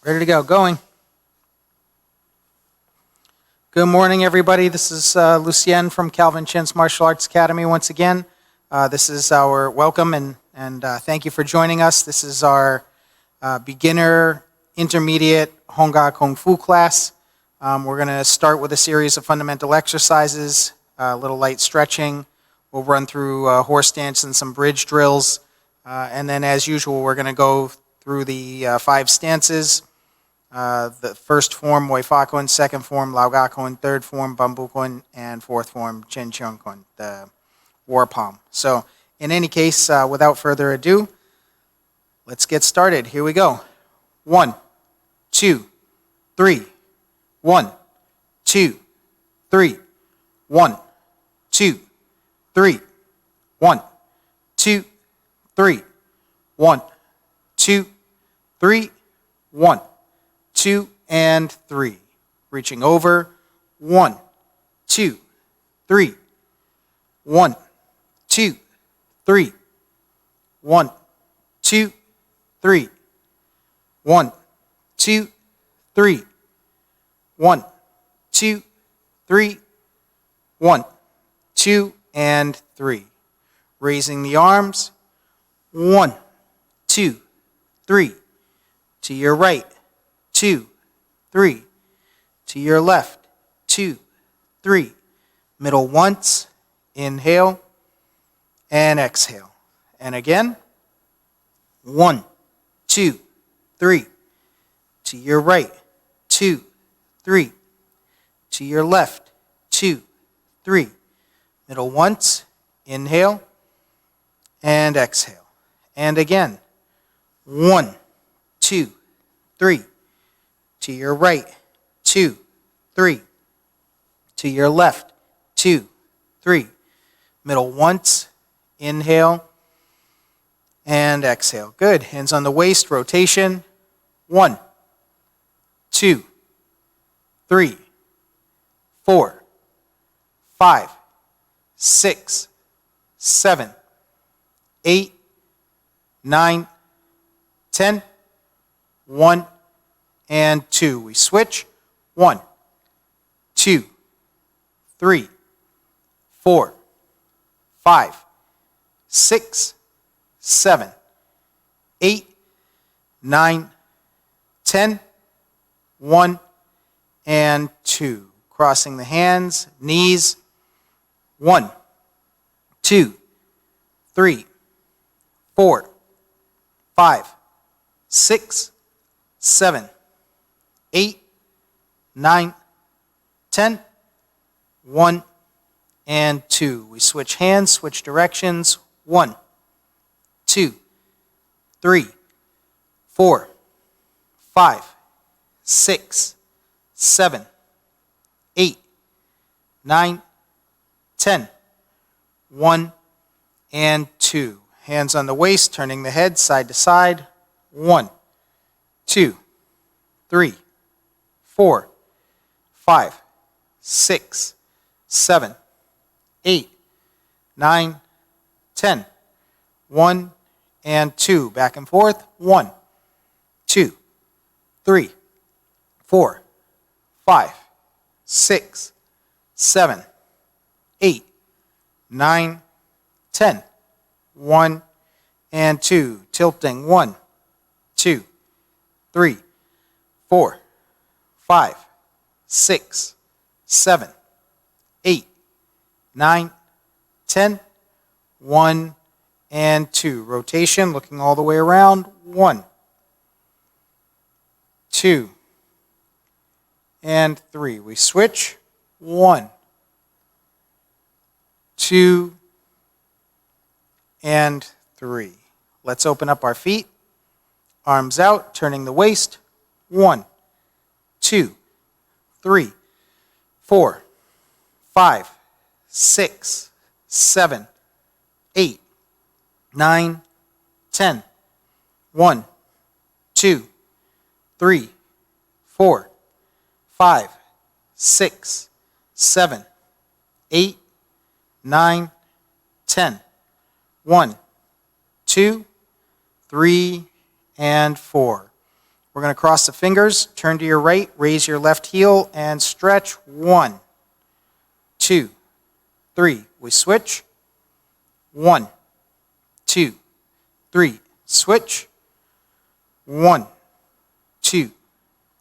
Ready to go. Going. Good morning, everybody. This is Lucien from Calvin Chin's Martial Arts Academy once again. This is our welcome and thank you for joining us. This is our beginner intermediate Hung Kuen Kung Fu class. We're going to start with a series of fundamental exercises, a little light stretching. We'll run through horse stance and some bridge drills. And then, as usual, we're going to go through the 5 stances. The first form, Moy Fa Kuen, second form, Lao Ga Kuen, third form, Bambu Kuen, and fourth form, Ching Cheurng Kuen, the war palm. So, in any case, without further ado, let's get started. Here we go. 1, 2, 3. 1, 2, 3. 1, 2, 3. 1, 2, 3. 1, 2, 3. 1, 2, and 3. Reaching over. 1, 2, 3. 1, 2, 3. 1, 2, 3. 1, 2, 3. 1, 2, 3. 1, 2, and 3. Raising the arms. 1, 2, 3. To your right. 2, 3. To your left. 2, 3. Middle once. Inhale and exhale. And again. 1, 2, 3. To your right. 2, 3. To your left. 2, 3. Middle once. Inhale and exhale. And again. 1, 2, 3. To your right, 2, 3. To your left, 2, 3. Middle once, inhale, and exhale. Good. Hands on the waist, rotation. 1, 2, 3, 4, 5, 6, 7, 8, 9, 10, 1, and 2. We switch. 1, 2, 3, 4, 5, 6, 7, 8, 9, 10, 1, and 2. Crossing the hands, knees. 1, 2, 3, 4, 5, 6, 7, 8, 9, 10, 1, and 2. We switch hands, switch directions. 1, 2, 3, 4, 5, 6, 7, 8, 9, 10, 1, and 2. Hands on the waist, turning the head side to side. 1, 2, 3, 4, 5, 6, 7, 8, 9, 10, 1, and 2. Back and forth. 1, 2, 3, 4, 5, 6, 7, 8, 9, 10, 1, and 2. Tilting. 1, 2, 3, 4, 5, 6, 7, 8, 9, 10, 1, and 2. Rotation, looking all the way around. 1, 2, and 3. We switch. 1, 2, and 3. Let's open up our feet. Arms out, turning the waist. 1, 2, 3, 4, 5, 6, 7, 8, 9, 10. 1, 2, 3, 4, 5, 6, 7, 8, 9, 10. 1, 2, 3, and 4. We're going to cross the fingers, turn to your right, raise your left heel, and stretch. 1, 2, 3. We switch. 1, 2, 3. Switch. 1, 2,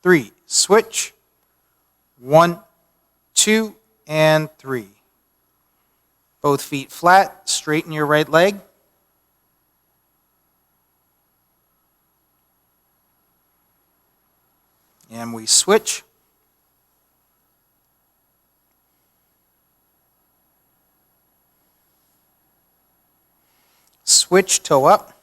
3. Switch. 1, 2, and 3. Both feet flat. Straighten your right leg. And we switch. Switch, toe up.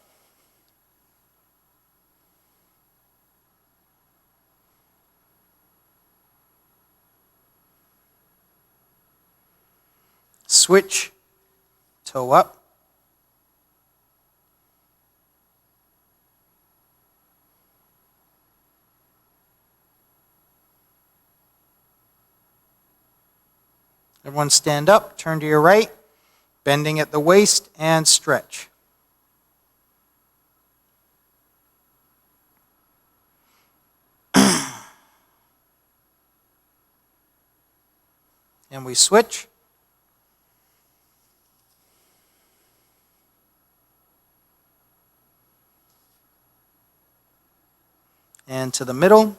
Switch, toe up. Everyone stand up, turn to your right, bending at the waist, and stretch. And we switch. And to the middle.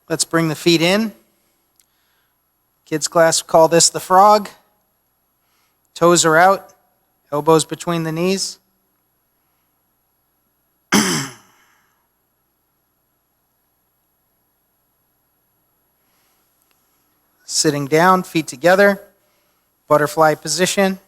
Let's bring the feet in. Kids class call this the frog. Toes are out, elbows between the knees. Sitting down, feet together, butterfly position.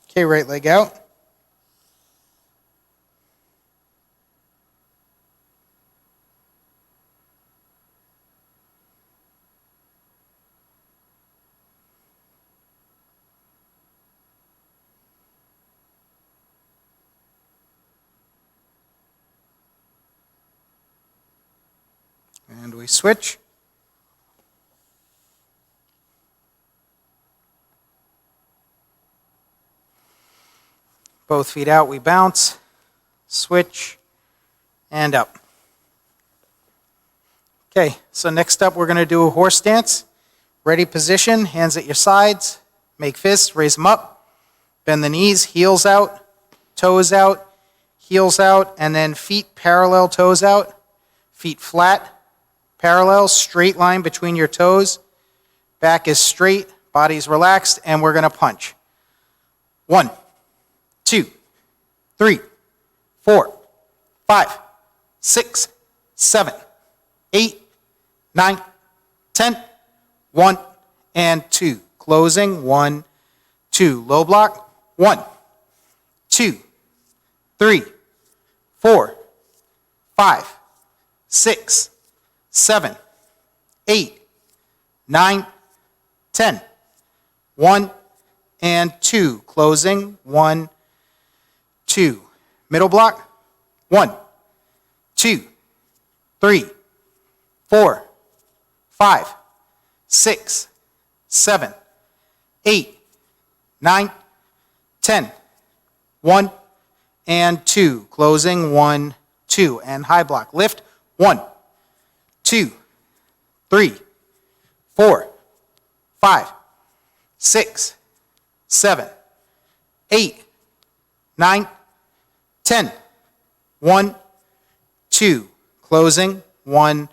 Okay, right leg out. And we switch. Both feet out, we bounce, switch, and up. Okay, so next up we're going to do a horse stance. Ready position, hands at your sides, make fists, raise them up, bend the knees, heels out, toes out, heels out, and then feet parallel, toes out, feet flat, parallel, straight line between your toes, back is straight, body's relaxed, and we're going to punch. 1, 2, 3, 4, 5, 6, 7, 8, 9, 10, 1, and 2. Closing, 1, 2. Low block, 1, 2, 3, 4, 5, 6, 7, 8, 9, 10, 1, and 2. Closing, 1, 2. Middle block, 1, 2, 3, 4, 5, 6, 7, 8, 9, 10, 1, and 2. Closing, 1, 2. And high block, lift, 1, 2, 3, 4, 5, 6, 7, 8, 9, 10, 1, 2. Closing, 1,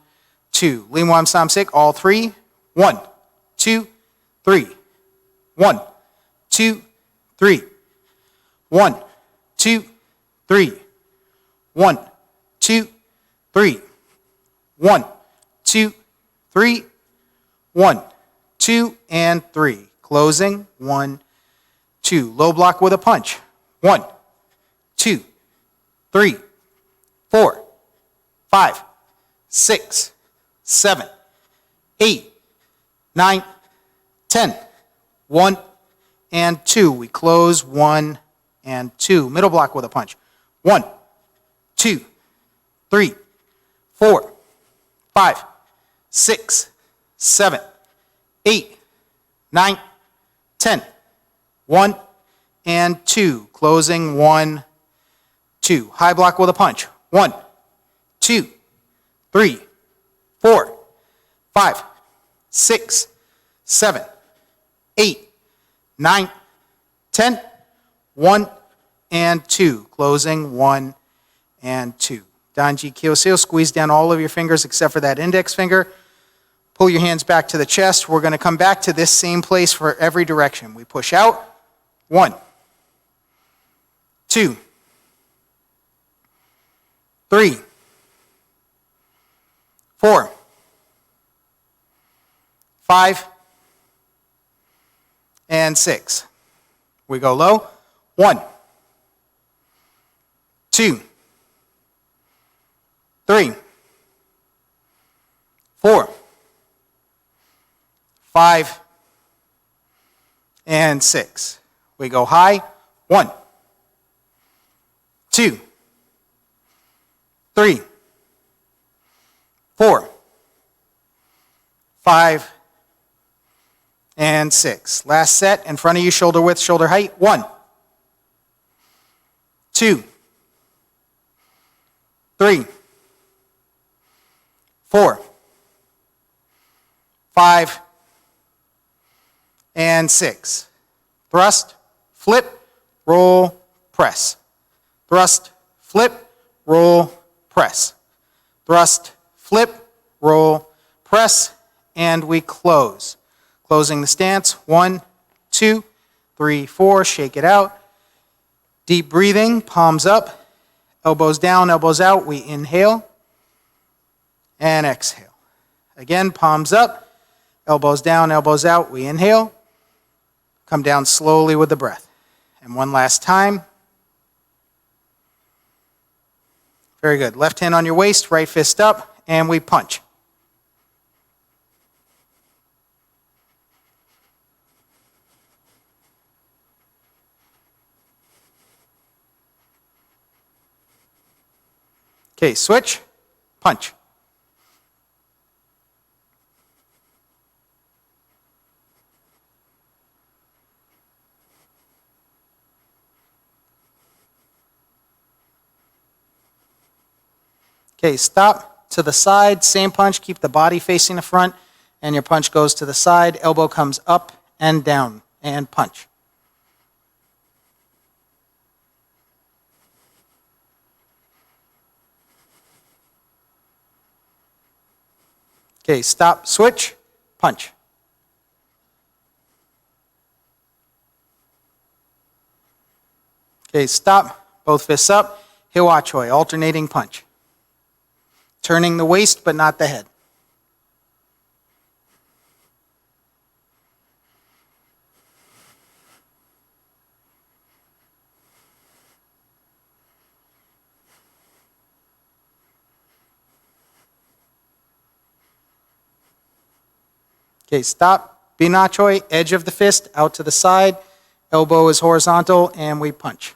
2. Lean Wam Sam Sik, all three. 1, 2, 3. 1, 2, 3. 1, 2, 3. 1, 2, 3. 1, 2, 3. 1, 2, and 3. Closing. 1, 2. Low block with a punch. 1, 2, 3, 4, 5, 6, 7, 8, 9, 10. 1 and 2. We close. 1 and 2. Middle block with a punch. 1, 2, 3, 4, 5, 6, 7, 8, 9, 10. 1 and 2. Closing. 1, 2. High block with a punch. 1, 2, 3, 4, 5, 6, 7, 8, 9, 10. 1 and 2. Closing. 1 and 2. Danji Kyoseo. Squeeze down all of your fingers except for that index finger. Pull your hands back to the chest. We're going to come back to this same place for every direction. We push out. 1, 2, 3, 4, 5, and 6. We go low. 1, 2, 3, 4, 5, and 6. We go high. 1, 2, 3, 4, 5, and 6. Last set. In front of you, shoulder width, shoulder height. 1, 2, 3, 4, 5, and 6. Thrust, flip, roll, press. Thrust, flip, roll, press. Thrust, flip, roll, press, and we close. Closing the stance. 1, 2, 3, 4. Shake it out. Deep breathing, palms up, elbows down, elbows out. We inhale and exhale. Again, palms up, elbows down, elbows out. We inhale. Come down slowly with the breath. And one last time. Very good. Left hand on your waist, right fist up, and we punch. Okay, switch, punch. Okay, stop to the side, same punch, keep the body facing the front, and your punch goes to the side, elbow comes up and down, and punch. Okay, stop, switch, punch. Okay, stop, both fists up, hiwachoi, alternating punch. Turning the waist, but not the head. Okay, stop, binachoi, edge of the fist, out to the side, elbow is horizontal, and we punch.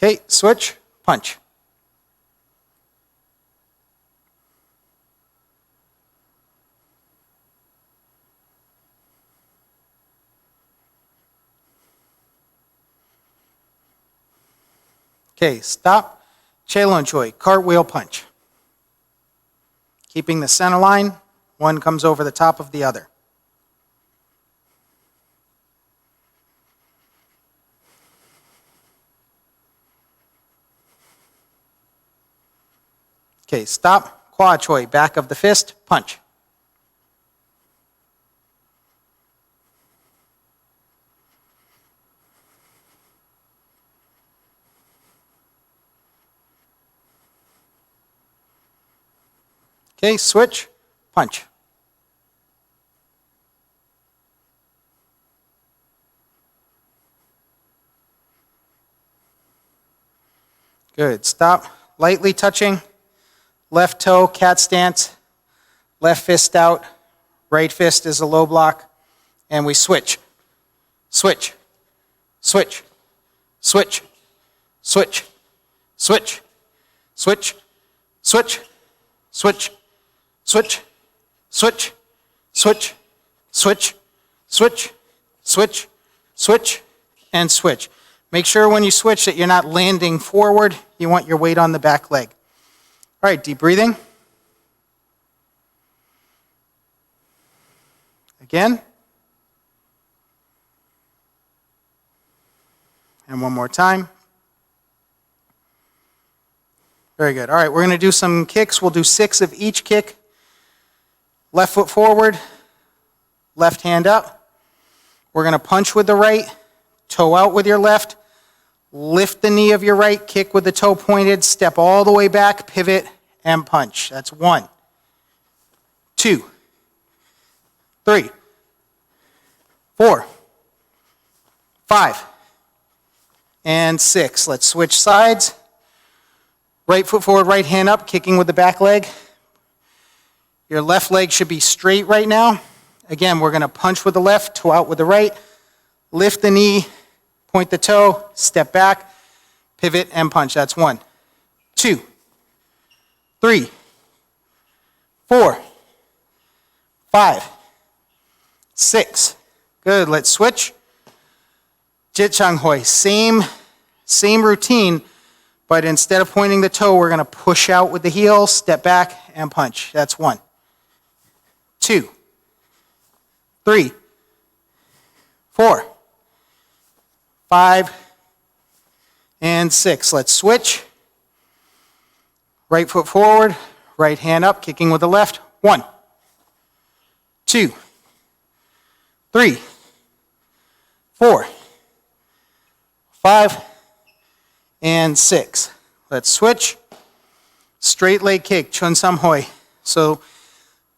Okay, switch, punch. Okay, stop, Cheilonchoi, cartwheel punch. Keeping the center line, one comes over the top of the other. Okay, stop. Kwa choi, back of the fist, punch. Okay, switch, punch. Good, stop. Lightly touching, left toe, cat stance, left fist out, right fist is a low block, and we switch. Switch, switch, switch, switch, switch, switch, switch, switch, switch, switch, switch, switch, switch, switch, switch, and switch. Make sure when you switch that you're not landing forward. You want your weight on the back leg. All right, deep breathing. Again. And one more time. Very good. All right, we're going to do some kicks. We'll do 6 of each kick. Left foot forward, left hand up. We're going to punch with the right, toe out with your left, lift the knee of your right, kick with the toe pointed, step all the way back, pivot, and punch. That's 1, 2, 3, 4, 5, and 6. Let's switch sides. Right foot forward, right hand up, kicking with the back leg. Your left leg should be straight right now. Again, we're going to punch with the left, toe out with the right, lift the knee, point the toe, step back, pivot, and punch. That's 1, 2, 3, 4, 5, 6. Good, let's switch. Jeet Chang Hoi, same routine, but instead of pointing the toe, we're going to push out with the heel, step back, and punch. That's 1, 2, 3, 4, 5, and 6. Let's switch. Right foot forward, right hand up, kicking with the left. 1, 2, 3, 4, 5, and 6. Let's switch. Straight leg kick, chun sam hoi. So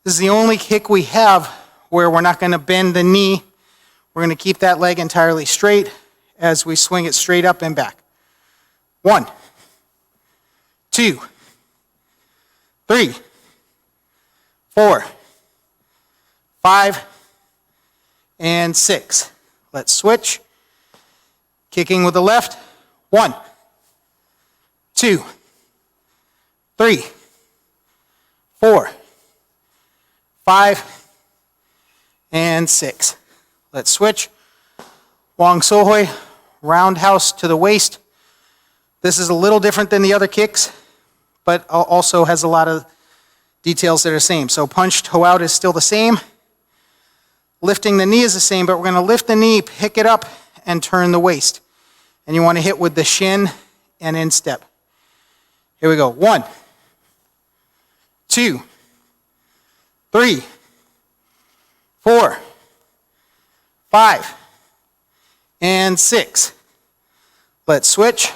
this is the only kick we have where we're not going to bend the knee. We're going to keep that leg entirely straight as we swing it straight up and back. 1, 2, 3, 4, 5, and 6. Let's switch. Kicking with the left. 1, 2, 3, 4, 5, and 6. Let's switch. Wong sohoi, roundhouse to the waist. This is a little different than the other kicks, but also has a lot of details that are the same. So punch, toe out is still the same. Lifting the knee is the same, but we're going to lift the knee, pick it up, and turn the waist. And you want to hit with the shin and instep. Here we go. 1, 2, 3, 4, 5, and 6. Let's switch.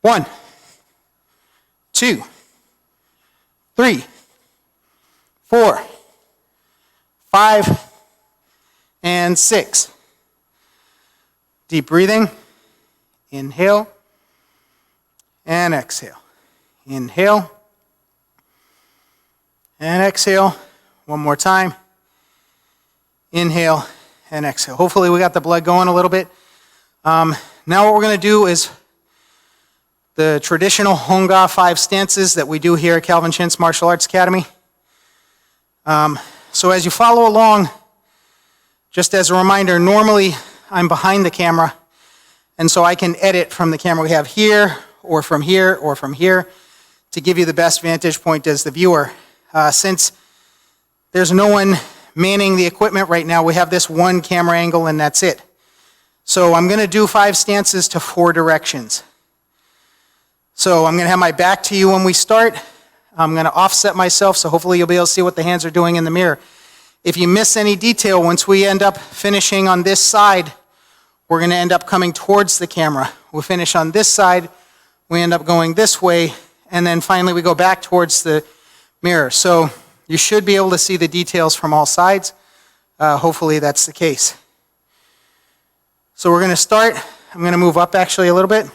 1, 2, 3, 4, 5, and 6. Deep breathing. Inhale and exhale. Inhale and exhale. One more time. Inhale and exhale. Hopefully we got the blood going a little bit. Now what we're going to do is the traditional Honga 5 stances that we do here at Calvin Chintz Martial Arts Academy. So as you follow along, just as a reminder, normally I'm behind the camera, and so I can edit from the camera we have here, or from here, or from here, to give you the best vantage point as the viewer. Since there's no one manning the equipment right now, we have this one camera angle and that's it. So I'm going to do 5 stances to 4 directions. So I'm going to have my back to you when we start. I'm going to offset myself, so hopefully you'll be able to see what the hands are doing in the mirror. If you miss any detail, once we end up finishing on this side, we're going to end up coming towards the camera. We'll finish on this side, we end up going this way, and then finally we go back towards the mirror. So you should be able to see the details from all sides. Hopefully that's the case. So we're going to start. I'm going to move up actually a little bit.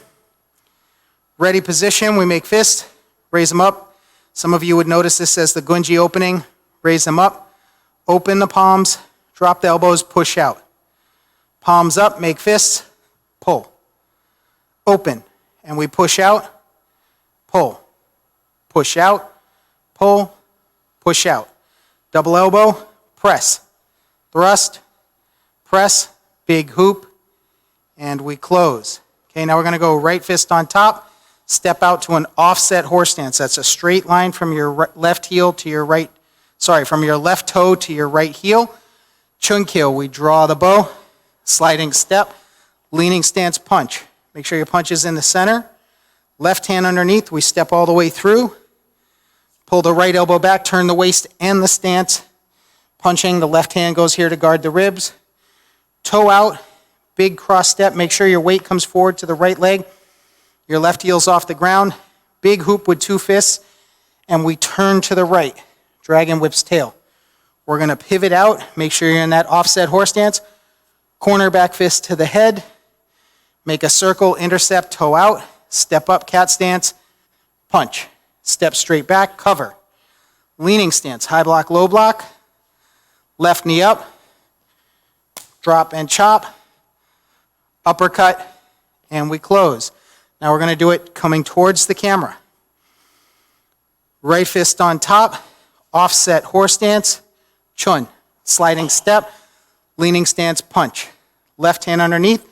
Ready position, we make fist, raise them up. Some of you would notice this as the gunji opening. Raise them up, open the palms, drop the elbows, push out. Palms up, make fists, pull. Open, and we push out, pull. Push out, pull, push out. Double elbow, press. Thrust, press, big hoop, and we close. Okay, now we're going to go right fist on top, step out to an offset horse stance. That's a straight line from your left heel to your right, from your left toe to your right heel. Chun kill, we draw the bow, sliding step, leaning stance punch. Make sure your punch is in the center. Left hand underneath, we step all the way through. Pull the right elbow back, turn the waist and the stance. Punching, the left hand goes here to guard the ribs. Toe out, big cross step. Make sure your weight comes forward to the right leg. Your left heel's off the ground. Big hoop with two fists. And we turn to the right. Dragon whip's tail. We're going to pivot out. Make sure you're in that offset horse stance. Corner back fist to the head. Make a circle, intercept, toe out. Step up, cat stance. Punch. Step straight back, cover. Leaning stance, high block, low block. Left knee up. Drop and chop. Uppercut. And we close. Now we're going to do it coming towards the camera. Right fist on top. Offset horse stance. Chun. Sliding step. Leaning stance, punch. Left hand underneath.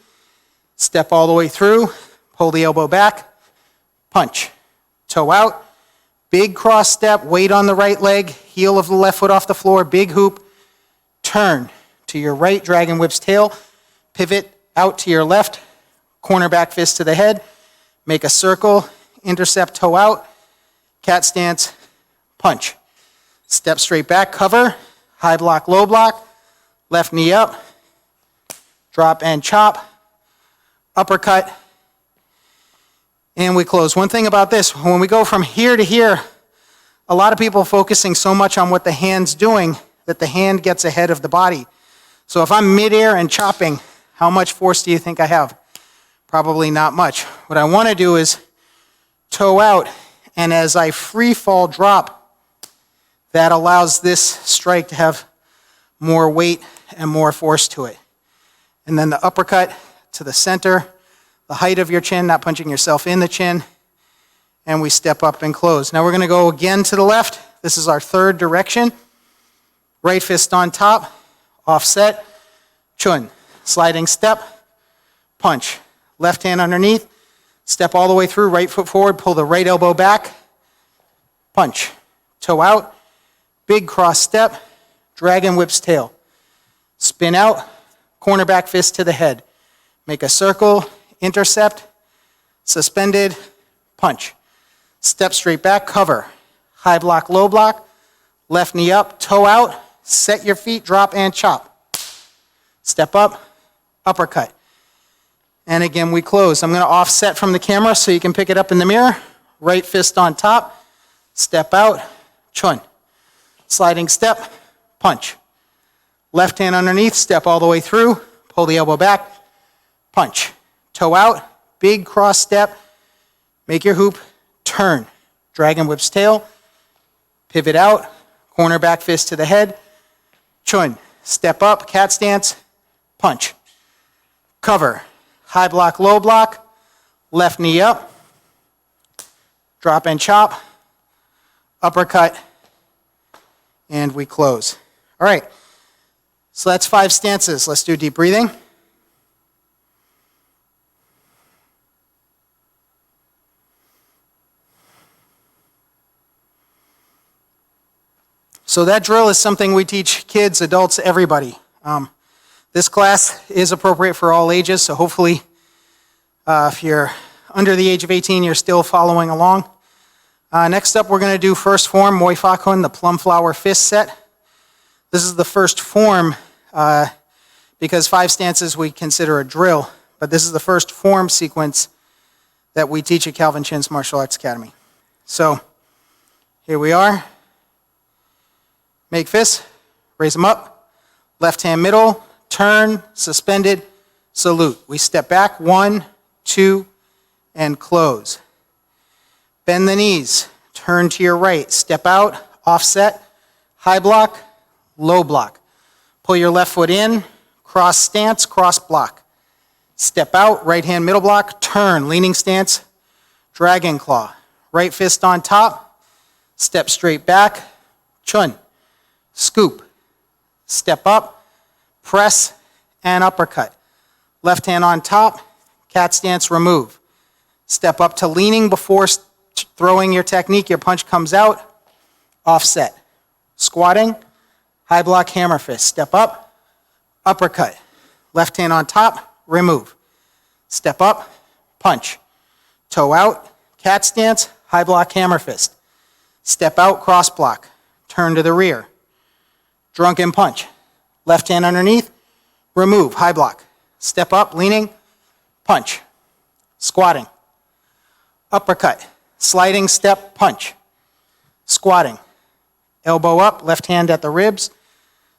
Step all the way through. Pull the elbow back. Punch. Toe out. Big cross step, weight on the right leg, heel of the left foot off the floor, big hoop, turn to your right, dragon whip's tail, pivot out to your left, corner back fist to the head, make a circle, intercept, toe out, cat stance, punch. Step straight back, cover, high block, low block, left knee up, drop and chop, uppercut, and we close. One thing about this, when we go from here to here, a lot of people are focusing so much on what the hand's doing that the hand gets ahead of the body. So if I'm midair and chopping, how much force do you think I have? Probably not much. What I want to do is toe out, and as I free fall drop, that allows this strike to have more weight and more force to it. And then the uppercut to the center, the height of your chin, not punching yourself in the chin, and we step up and close. Now we're going to go again to the left. This is our third direction. Right fist on top, offset, chun, sliding step, punch. Left hand underneath, step all the way through, right foot forward, pull the right elbow back, punch. Toe out, big cross step, dragon whip's tail. Spin out, corner back fist to the head. Make a circle, intercept, suspended, punch. Step straight back, cover. High block, low block, left knee up, toe out, set your feet, drop and chop. Step up, uppercut. And again, we close. I'm going to offset from the camera so you can pick it up in the mirror. Right fist on top, step out, chun. Sliding step, punch. Left hand underneath, step all the way through, pull the elbow back, punch. Toe out, big cross step, make your hoop, turn. Dragon whip's tail, pivot out, corner back fist to the head, chun. Step up, cat stance, punch. Cover, high block, low block, left knee up, drop and chop, uppercut, and we close. All right, so that's 5 stances. Let's do deep breathing. So that drill is something we teach kids, adults, everybody. This class is appropriate for all ages, so hopefully if you're under the age of 18, you're still following along. Next up, we're going to do first form, Moy Fa Kuen, the Plum Flower Fist set. This is the first form because 5 stances we consider a drill, but this is the first form sequence that we teach at Calvin Chin's Martial Arts Academy. So here we are. Make fists, raise them up, left hand middle, turn, suspended, salute. We step back, 1, 2, and close. Bend the knees, turn to your right, step out, offset, high block, low block. Pull your left foot in, cross stance, cross block. Step out, right hand middle block, turn, leaning stance, dragon claw. Right fist on top, step straight back, chun, scoop, step up, press, and uppercut. Left hand on top, cat stance, remove. Step up to leaning before throwing your technique, your punch comes out, offset. Squatting, high block, hammer fist. Step up, uppercut. Left hand on top, remove. Step up, punch. Toe out, cat stance, high block, hammer fist. Step out, cross block. Turn to the rear. Drunken punch. Left hand underneath, remove, high block. Step up, leaning, punch. Squatting. Uppercut. Sliding step, punch. Squatting. Elbow up, left hand at the ribs.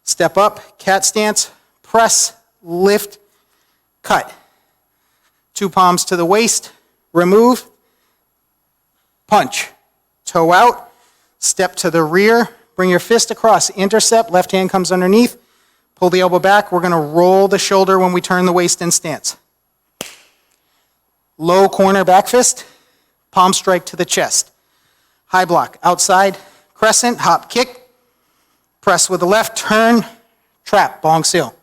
Step up, cat stance, press, lift, cut. 2 palms to the waist, remove, punch. Toe out, step to the rear, bring your fist across, intercept, left hand comes underneath, pull the elbow back. We're going to roll the shoulder when we turn the waist in stance. Low corner back fist, palm strike to the chest. High block, outside, crescent, hop, kick, press with the left, turn, trap, bong seal.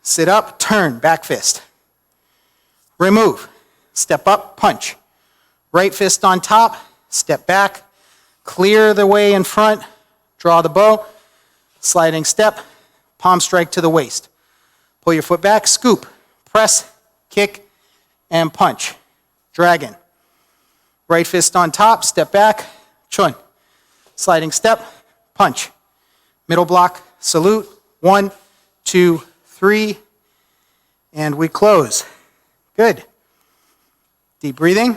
Sit up, turn, back fist. Remove, step up, punch. Right fist on top, step back, clear the way in front, draw the bow, sliding step, palm strike to the waist. Pull your foot back, scoop, press, kick, and punch. Dragon. Right fist on top, step back, chun. Sliding step, punch. Middle block, salute. 1, 2, 3, and we close. Good. Deep breathing.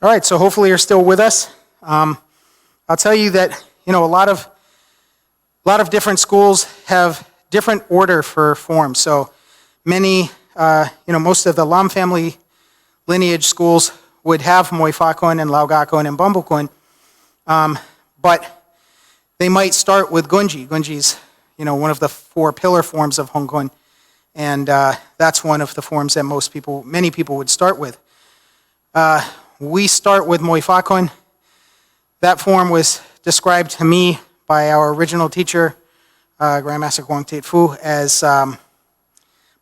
All right, so hopefully you're still with us. I'll tell you that, a lot of different schools have different order for forms. So many, most of the Lam family lineage schools would have Moy Fa Kuen and Lao Ga Kuen and Bumble Kuen, but they might start with Gunji. Gunji's, one of the 4 pillar forms of Hung Kuen, and that's one of the forms that many people would start with. We start with Moy Fa Kuen. That form was described to me by our original teacher, Grandmaster Guang Tet Fu, as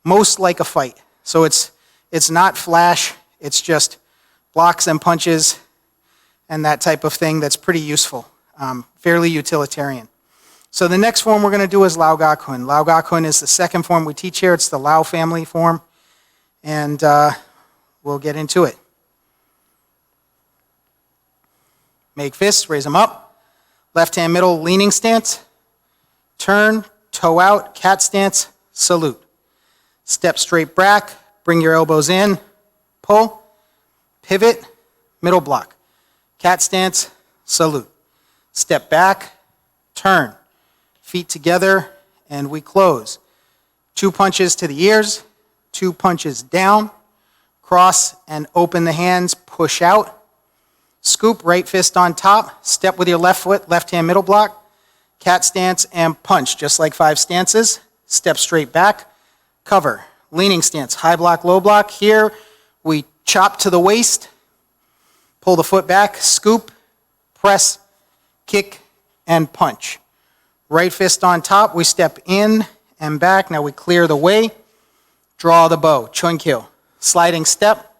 most like a fight. So it's not flash, it's just blocks and punches and that type of thing that's pretty useful, fairly utilitarian. So the next form we're going to do is Lao Ga Kuen. Lao Ga Kuen is the second form we teach here. It's the Lao family form, and we'll get into it. Make fists, raise them up. Left hand middle, leaning stance. Turn, toe out, cat stance, salute. Step straight back, bring your elbows in, pull, pivot, middle block. Cat stance, salute. Step back, turn. Feet together, and we close. 2 punches to the ears, 2 punches down, cross and open the hands, push out. Scoop, right fist on top, step with your left foot, left hand middle block, cat stance, and punch, just like 5 stances. Step straight back, cover, leaning stance, high block, low block. Here, we chop to the waist, pull the foot back, scoop, press, kick, and punch. Right fist on top, we step in and back. Now we clear the way, draw the bow, chun kill. Sliding step,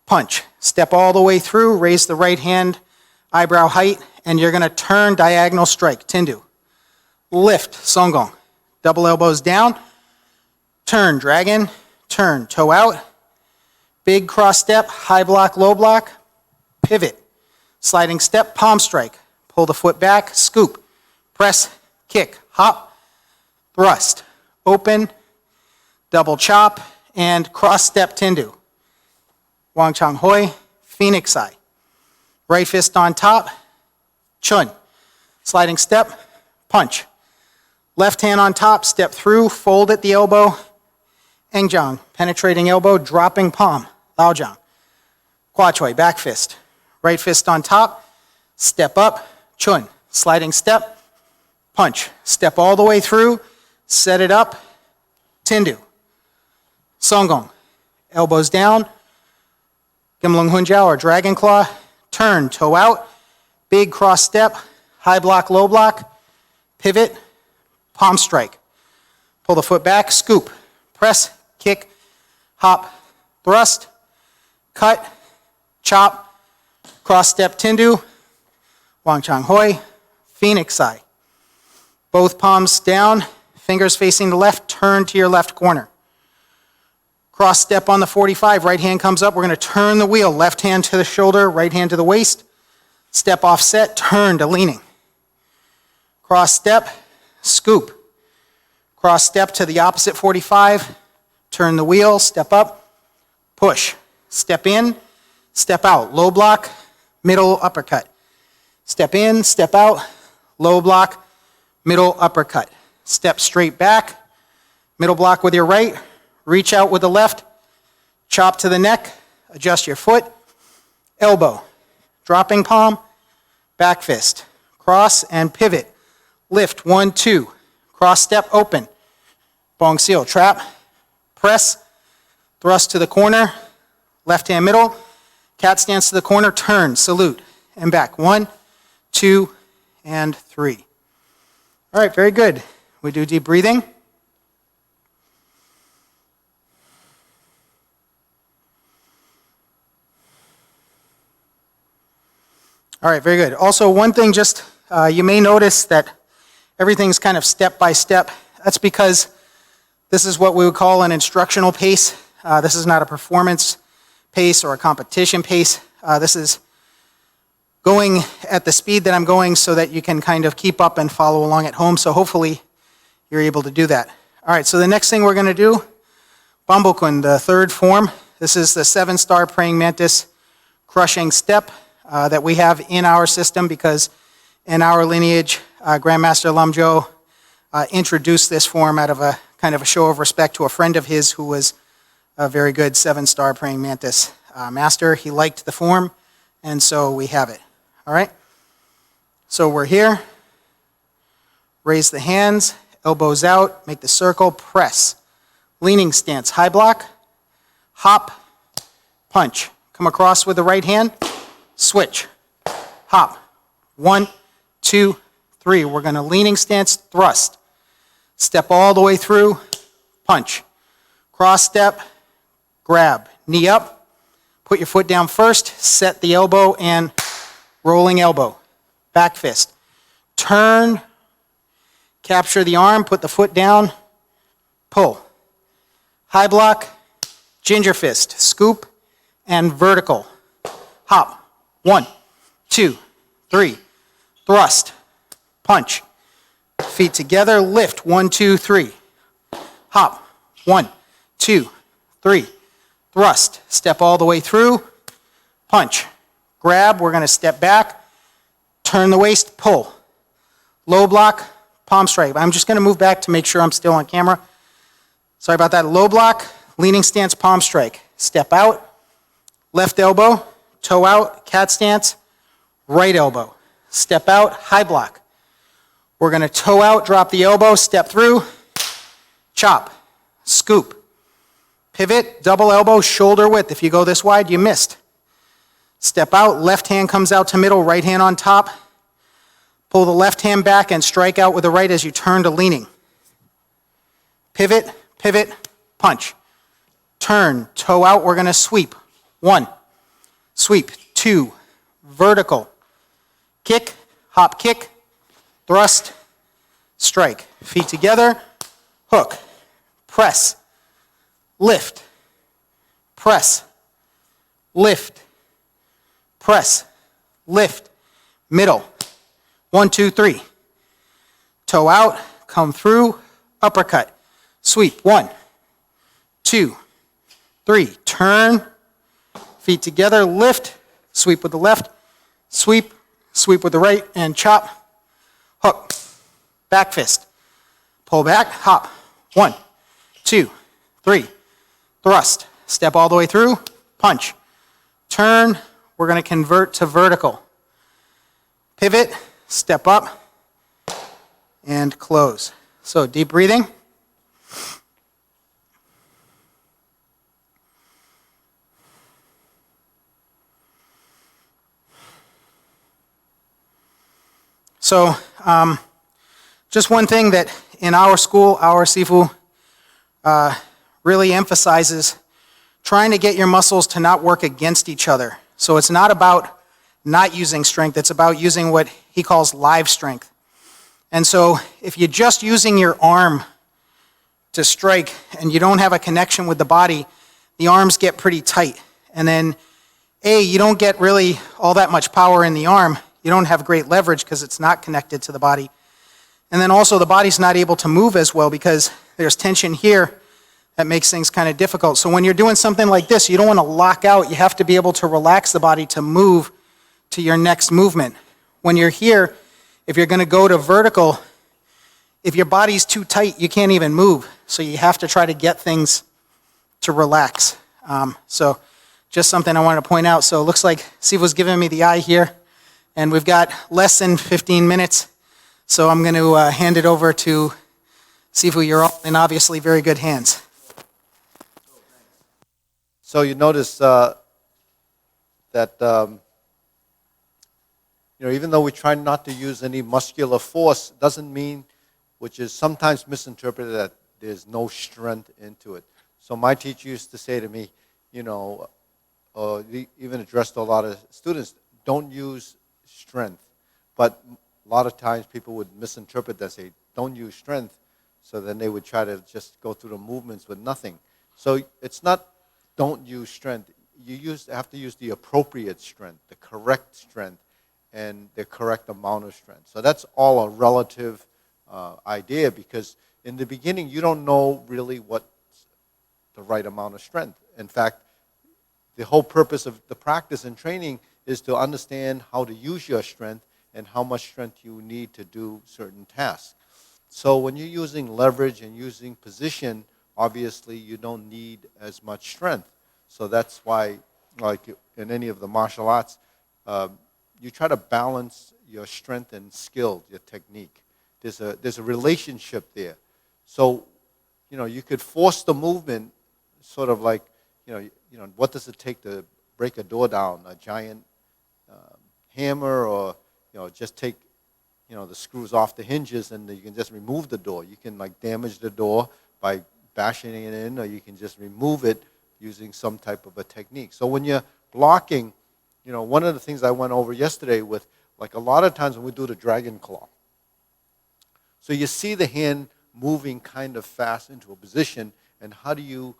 punch. Step all the way through, raise the right hand, eyebrow height, and you're going to turn diagonal strike, tindu. lift, song gong. Double elbows down, turn, dragon, turn, toe out, big cross step, high block, low block, pivot, sliding step, palm strike, pull the foot back, scoop, press, kick, hop, thrust, open, double chop, and cross step tendu. Wang Chang Hoi, Phoenix Eye. Right fist on top, chun. Sliding step, punch. Left hand on top, step through, fold at the elbow, Engjiang. Penetrating elbow, dropping palm, Laojiang. Kwa Choi, back fist. Right fist on top, step up, chun. Sliding step, punch. Step all the way through, set it up, tendu. Song gong. Elbows down, Gimlung Hunjiao or dragon claw, turn, toe out, big cross step, high block, low block, pivot, palm strike. Pull the foot back, scoop, press, kick, hop, thrust, cut, chop, cross step tendu, Wang Chang Hoi, Phoenix Eye. Both palms down, fingers facing the left, turn to your left corner. Cross step on the 45, right hand comes up, we're going to turn the wheel, left hand to the shoulder, right hand to the waist, step offset, turn to leaning. Cross step, scoop. Cross step to the opposite 45, turn the wheel, step up, push. Step in, step out, low block, middle uppercut. Step in, step out, low block, middle uppercut. Step straight back, middle block with your right, reach out with the left, chop to the neck, adjust your foot, elbow, dropping palm, back fist, cross and pivot, lift, 1, 2, cross step, open, bong seal, trap, press, thrust to the corner, left hand middle, cat stance to the corner, turn, salute, and back, 1, 2, and 3. All right, very good. We do deep breathing. All right, very good. Also, one thing just, you may notice that everything's kind of step by step. That's because this is what we would call an instructional pace. This is not a performance pace or a competition pace. This is going at the speed that I'm going so that you can kind of keep up and follow along at home. So hopefully you're able to do that. All right, so the next thing we're going to do, Bambokun, the third form. This is the 7-star praying mantis crushing step that we have in our system because in our lineage, Grandmaster Lamjo introduced this form out of a kind of a show of respect to a friend of his who was a very good 7-star praying mantis master. He liked the form, and so we have it. All right? So we're here. Raise the hands, elbows out, make the circle, press. Leaning stance, high block, hop, punch. Come across with the right hand, switch, hop. 1, 2, 3. We're going to leaning stance, thrust. Step all the way through, punch. Cross step, grab. Knee up, put your foot down first, set the elbow and rolling elbow. Back fist. Turn, capture the arm, put the foot down, pull. High block, ginger fist, scoop, and vertical. Hop. 1, 2, 3. Thrust. Punch. Feet together, lift. 1, 2, 3. Hop. 1, 2, 3. Thrust. Step all the way through. Punch. Grab. We're going to step back. Turn the waist. Pull. Low block. Palm strike. I'm just going to move back to make sure I'm still on camera. Sorry about that. Low block. Leaning stance. Palm strike. Step out. Left elbow. Toe out. Cat stance. Right elbow. Step out. High block. We're going to toe out. Drop the elbow. Step through. Chop. Scoop. Pivot, double elbow, shoulder width. If you go this wide, you missed. Step out, left hand comes out to middle, right hand on top. Pull the left hand back and strike out with the right as you turn to leaning. Pivot, pivot, punch. Turn, toe out, we're going to sweep. 1, sweep. 2, vertical. Kick, hop kick, thrust, strike. Feet together, hook, press, lift, press, lift, press, lift, middle. 1, 2, 3. Toe out, come through, uppercut, sweep. 1, 2, 3. Turn, feet together, lift, sweep with the left, sweep, sweep with the right, and chop, hook, back fist. Pull back, hop. 1, 2, 3. Thrust. Step all the way through, punch. Turn, we're going to convert to vertical. Pivot, step up, and close. So deep breathing. So just one thing that in our school, our sifu really emphasizes trying to get your muscles to not work against each other. So it's not about not using strength, it's about using what he calls live strength. And so if you're just using your arm to strike and you don't have a connection with the body, the arms get pretty tight. And then you don't get really all that much power in the arm. You don't have great leverage because it's not connected to the body. And then also the body's not able to move as well because there's tension here that makes things kind of difficult. So when you're doing something like this, you don't want to lock out. You have to be able to relax the body to move to your next movement. When you're here, if you're going to go to vertical, if your body's too tight, you can't even move. So you have to try to get things to relax. So just something I wanted to point out. So it looks like Sifu's giving me the eye here. And we've got less than 15 minutes, so I'm going to hand it over to Sifu. You're all in obviously very good hands. So you notice that even though we try not to use any muscular force, doesn't mean, which is sometimes misinterpreted, that there's no strength into it. So my teacher used to say to me, even addressed to a lot of students, don't use strength. But a lot of times people would misinterpret that, say, don't use strength, so then they would try to just go through the movements with nothing. So it's not don't use strength. You have to use the appropriate strength, the correct strength, and the correct amount of strength. So that's all a relative idea, because in the beginning you don't know really what's the right amount of strength. In fact, the whole purpose of the practice and training is to understand how to use your strength and how much strength you need to do certain tasks. So when you're using leverage and using position, obviously you don't need as much strength. So that's why, like in any of the martial arts, you try to balance your strength and skill, your technique. There's a relationship there. So, you could force the movement, sort of like, what does it take to break a door down? A giant hammer, or just take the screws off the hinges and you can just remove the door. You can damage the door by bashing it in, or you can just remove it using some type of a technique. So when you're blocking, one of the things I went over yesterday with, a lot of times when we do the dragon claw, so you see the hand moving kind of fast into a position, and how do you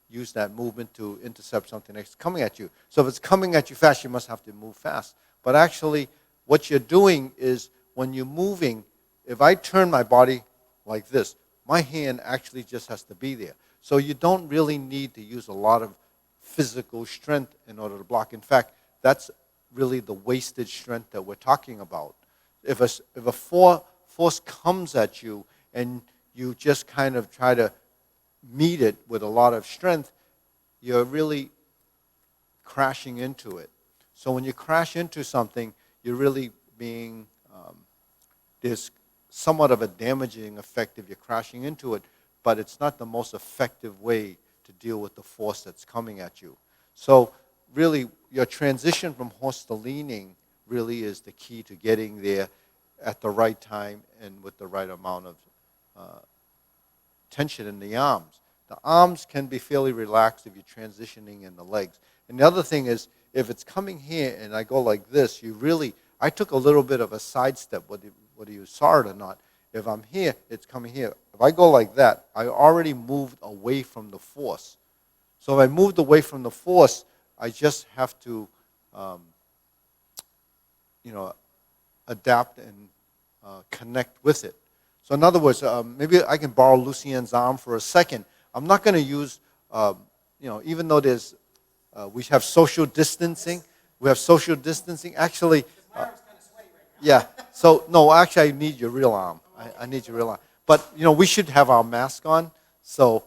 use that movement to intercept something that's coming at you? So if it's coming at you fast, you must have to move fast. But actually, what you're doing is, when you're moving, if I turn my body like this, my hand actually just has to be there. So you don't really need to use a lot of physical strength in order to block. In fact, that's really the wasted strength that we're talking about. If a force comes at you and you just kind of try to meet it with a lot of strength, you're really crashing into it. So when you crash into something, you're really being, there's somewhat of a damaging effect if you're crashing into it, but it's not the most effective way to deal with the force that's coming at you. So really, your transition from horse to leaning really is the key to getting there at the right time and with the right amount of tension in the arms. The arms can be fairly relaxed if you're transitioning in the legs. And the other thing is, if it's coming here and I go like this, I took a little bit of a sidestep, whether you saw it or not, If I'm here, it's coming here. If I go like that, I already moved away from the force. So if I moved away from the force, I just have to, adapt and connect with it. So in other words, maybe I can borrow Lucien's arm for a second. I'm not going to use, even though we have social distancing. We have social distancing. Actually, yeah. So no, actually, I need your real arm. I need your real arm. But we should have our mask on. So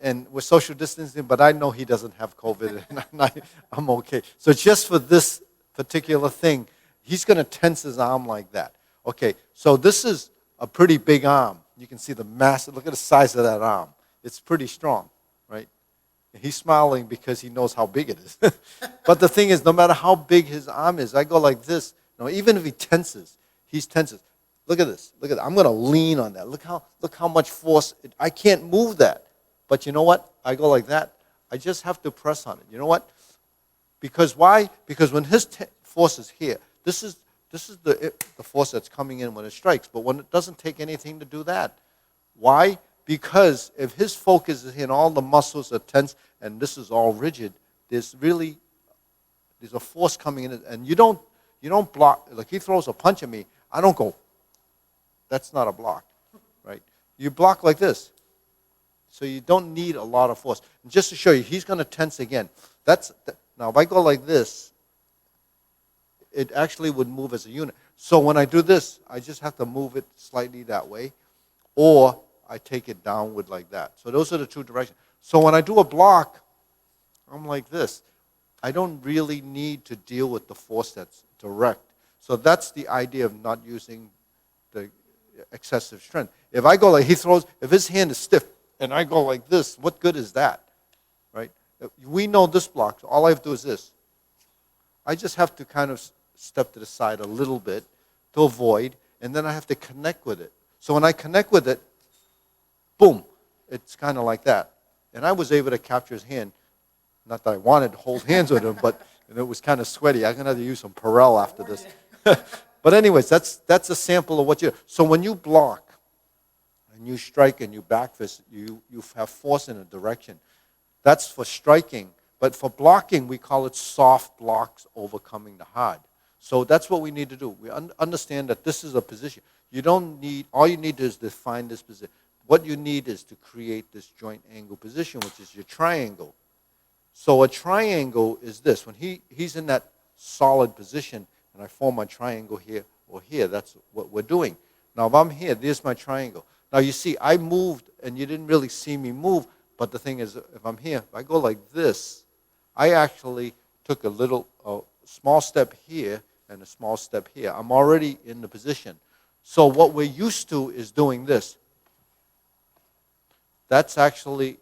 and we're social distancing. But I know he doesn't have COVID, and I'm okay. So just for this particular thing, he's going to tense his arm like that. Okay. So this is a pretty big arm. You can see the massive. Look at the size of that arm. It's pretty strong, right? He's smiling because he knows how big it is. But the thing is, no matter how big his arm is, I go like this. Even if he tenses, he tenses. Look at this. Look at that. I'm going to lean on that. Look how much force. I can't move that. But you know what? I go like that. I just have to press on it. You know what? Because why? Because when his force is here, this is the force that's coming in when it strikes. But when it doesn't take anything to do that. Why? Because if his focus is here and all the muscles are tense and this is all rigid, there's a force coming in, and you don't block. Like he throws a punch at me, I don't go. That's not a block, right? You block like this. So you don't need a lot of force. And just to show you, he's going to tense again. Now if I go like this, it actually would move as a unit. So when I do this, I just have to move it slightly that way, or I take it downward like that. So those are the two directions. So when I do a block, I'm like this. I don't really need to deal with the force that's direct. So that's the idea of not using the excessive strength. If I go like he throws, if his hand is stiff and I go like this, what good is that, right? We know this block. So all I have to do is this. I just have to kind of step to the side a little bit to avoid, and then I have to connect with it. So when I connect with it, boom, it's kind of like that. And I was able to capture his hand. Not that I wanted to hold hands with him, but it was kind of sweaty. I'm going to have to use some Perel after this. But anyways, that's a sample of what you do. So when you block and you strike and you back fist, you have force in a direction. That's for striking. But for blocking, we call it soft blocks overcoming the hard. So that's what we need to do. We understand that this is a position. All you need is to find this position. What you need is to create this joint angle position, which is your triangle. So a triangle is this. When he's in that solid position, and I form my triangle here or here, that's what we're doing. Now if I'm here, there's my triangle. Now you see, I moved, and you didn't really see me move, but the thing is, if I'm here, if I go like this, I actually took a small step here and a small step here. I'm already in the position. So what we're used to is doing this. That's actually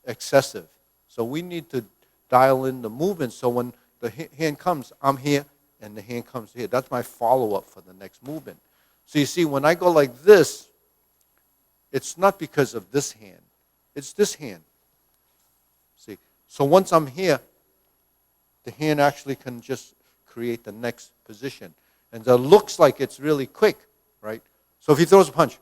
excessive. So we need to dial in the movement so when the hand comes, I'm here, and the hand comes here. That's my follow-up for the next movement. So you see, when I go like this, it's not because of this hand. It's this hand. See? So once I'm here, the hand actually can just create the next position. And it looks like it's really quick, right? So if he throws a punch.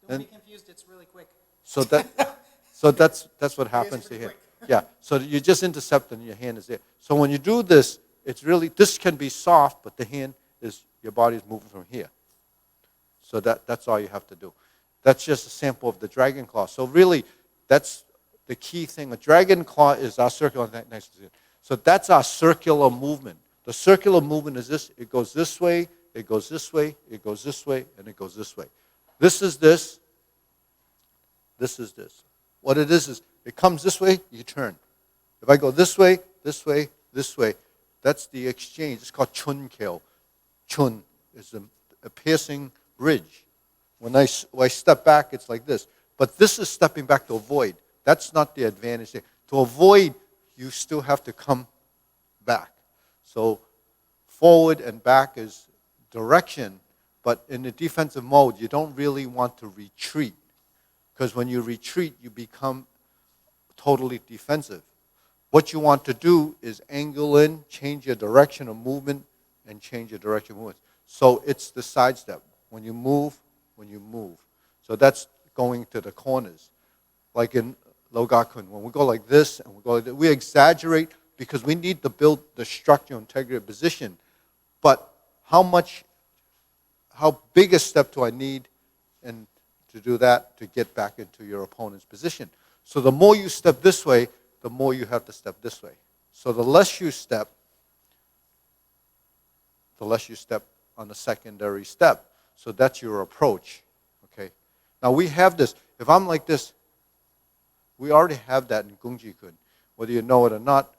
Don't be confused, it's really quick. So that's what happens to him. Yeah. So you just intercept and your hand is there. So when you do this, this can be soft, but your body is moving from here. So that's all you have to do. That's just a sample of the dragon claw. So really, that's the key thing. A dragon claw is our circular next to it. So that's our circular movement. The circular movement is this. It goes this way, it goes this way, it goes this way, and it goes this way. This is this. This is this. What it is it comes this way, you turn. If I go this way, this way, this way, that's the exchange. It's called chun keo. Chun is a piercing bridge. When I step back, it's like this. But this is stepping back to avoid. That's not the advantage there. To avoid, you still have to come back. So forward and back is direction, but in the defensive mode, you don't really want to retreat. Because when you retreat, you become totally defensive. What you want to do is angle in, change your direction of movement, and change your direction of movement. So it's the sidestep. when you move, when you move. So that's going to the corners. Like in Logakun, when we go like this and we go like that, we exaggerate because we need to build the structural integrity of position. But how big a step do I need and to do that to get back into your opponent's position? So the more you step this way, the more you have to step this way. So the less you step on the secondary step. So that's your approach. Okay. Now we have this. If I'm like this, we already have that in Gung Ji Kun. Whether you know it or not,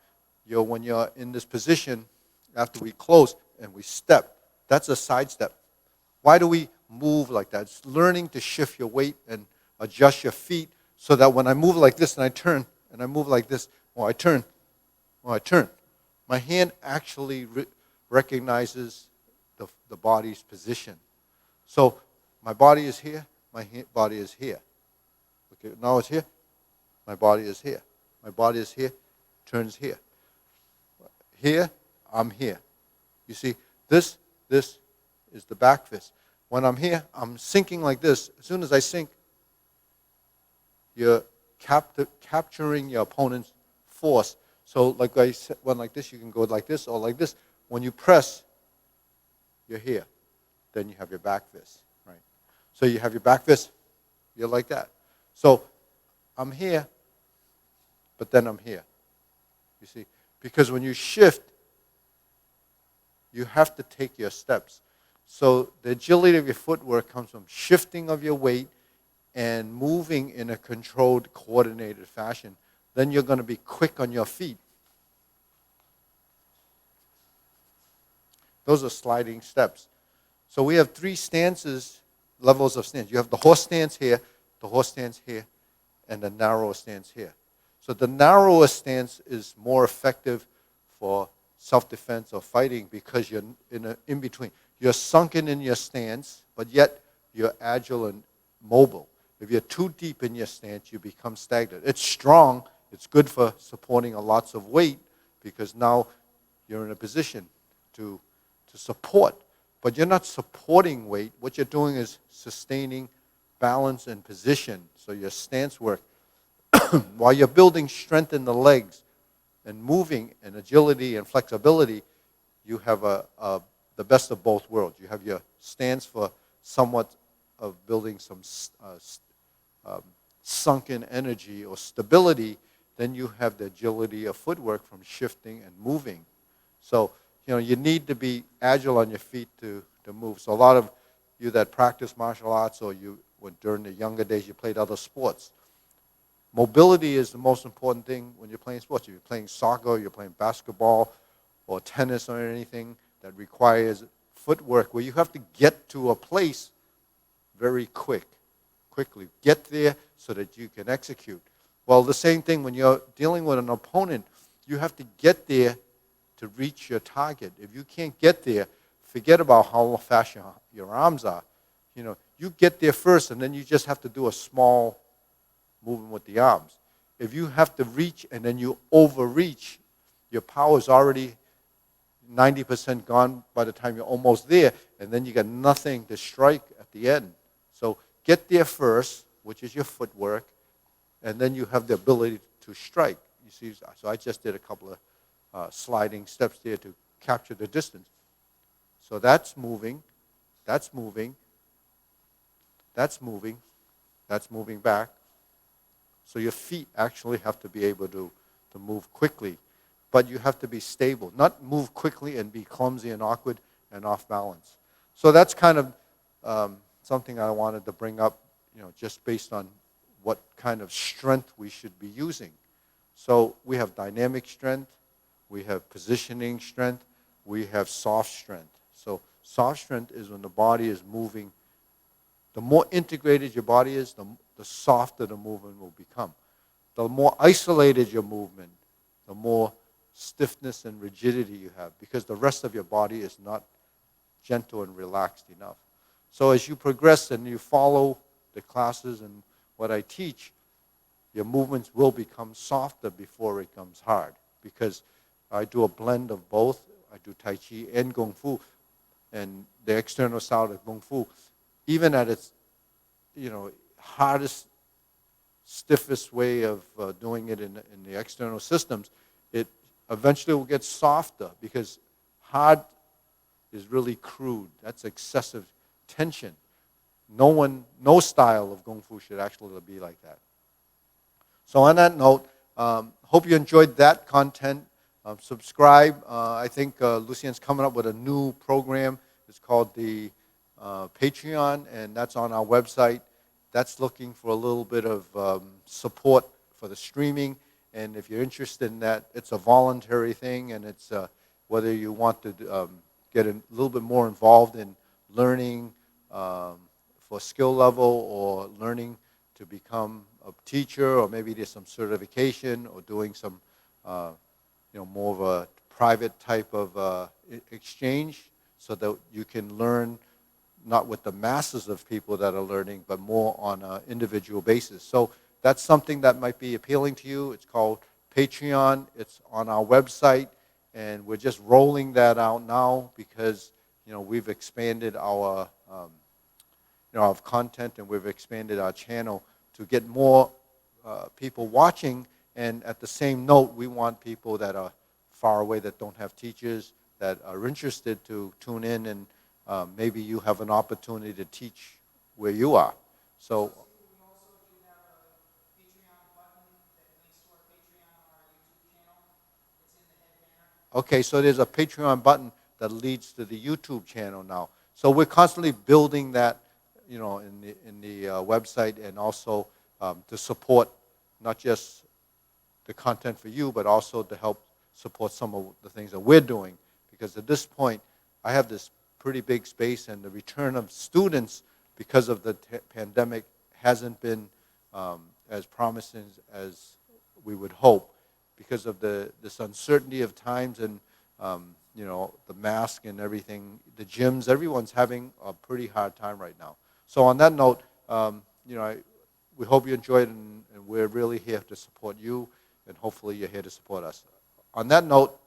when you're in this position, after we close and we step, that's a side step. Why do we move like that? It's learning to shift your weight and adjust your feet so that when I move like this and I turn, and I move like this, or I turn, my hand actually recognizes the body's position. So my body is here, my body is here. Okay, now it's here, my body is here. My body is here, turns here. Here, I'm here. You see, this is the back fist. When I'm here, I'm sinking like this. As soon as I sink, you're capturing your opponent's force. So like I said, when like this, you can go like this or like this. When you press, you're here. Then you have your back fist, right? So you have your back fist, you're like that. So I'm here, but then I'm here. You see? Because when you shift, you have to take your steps. So the agility of your footwork comes from shifting of your weight and moving in a controlled, coordinated fashion. Then you're going to be quick on your feet. Those are sliding steps. So we have 3 stances, levels of stance. You have the horse stance here, the horse stance here, and the narrow stance here. So the narrower stance is more effective for self-defense or fighting because you're in between. You're sunken in your stance, but yet you're agile and mobile. If you're too deep in your stance, you become stagnant. It's strong. It's good for supporting lots of weight because now you're in a position to support. But you're not supporting weight. What you're doing is sustaining balance and position. So your stance work. While you're building strength in the legs and moving and agility and flexibility, you have the best of both worlds. You have your stance for somewhat of building some sunken energy or stability. Then you have the agility of footwork from shifting and moving. So, you need to be agile on your feet to move. So a lot of you that practice martial arts or during the younger days you played other sports, mobility is the most important thing when you're playing sports. If you're playing soccer, you're playing basketball or tennis or anything that requires footwork where you have to get to a place very quickly. Get there so that you can execute. Well, the same thing when you're dealing with an opponent, you have to get there to reach your target. If you can't get there, forget about how fast your arms are. You get there first and then you just have to do a small movement with the arms. If you have to reach and then you overreach, your power is already 90% gone by the time you're almost there, and then you got nothing to strike at the end. So get there first, which is your footwork, and then you have the ability to strike. You see, so I just did a couple of sliding steps there to capture the distance. So that's moving, that's moving, that's moving, that's moving back. So your feet actually have to be able to move quickly, but you have to be stable, not move quickly and be clumsy and awkward and off balance. So that's kind of something I wanted to bring up, just based on what kind of strength we should be using. So we have dynamic strength, we have positioning strength, we have soft strength. So soft strength is when the body is moving. The more integrated your body is, the softer the movement will become. The more isolated your movement, the more stiffness and rigidity you have because the rest of your body is not gentle and relaxed enough. So as you progress and you follow the classes and what I teach, your movements will become softer before it becomes hard because I do a blend of both. I do Tai Chi and Kung Fu, and the external style of Kung Fu even at its, hardest, stiffest way of doing it in the external systems, it eventually will get softer because hard is really crude. That's excessive tension. No style of Kung Fu should actually be like that. So on that note, hope you enjoyed that content. Subscribe. I think Lucien's coming up with a new program. It's called the Patreon, and that's on our website. That's looking for a little bit of support for the streaming. And if you're interested in that, it's a voluntary thing, and it's whether you want to get a little bit more involved in learning for skill level or learning to become a teacher, or maybe there's some certification or doing some more of a private type of exchange so that you can learn not with the masses of people that are learning, but more on an individual basis. So that's something that might be appealing to you. It's called Patreon. It's on our website, and we're just rolling that out now because we've expanded our of content, and we've expanded our channel to get more people watching. And at the same note, we want people that are far away, that don't have teachers, that are interested to tune in, and maybe you have an opportunity to teach where you are. So We also do have a Patreon button that links to our Patreon on our YouTube channel. It's in the head banner. okay, so there's a Patreon button that leads to the YouTube channel now. So we're constantly building that, in the website, and also to support not just the content for you, but also to help support some of the things that we're doing. Because at this point, I have this pretty big space, and the return of students because of the pandemic hasn't been as promising as we would hope, because of this uncertainty of times, and the mask and everything, the gyms, everyone's having a pretty hard time right now. So on that note, we hope you enjoyed it, and we're really here to support you, and hopefully you're here to support us. On that note,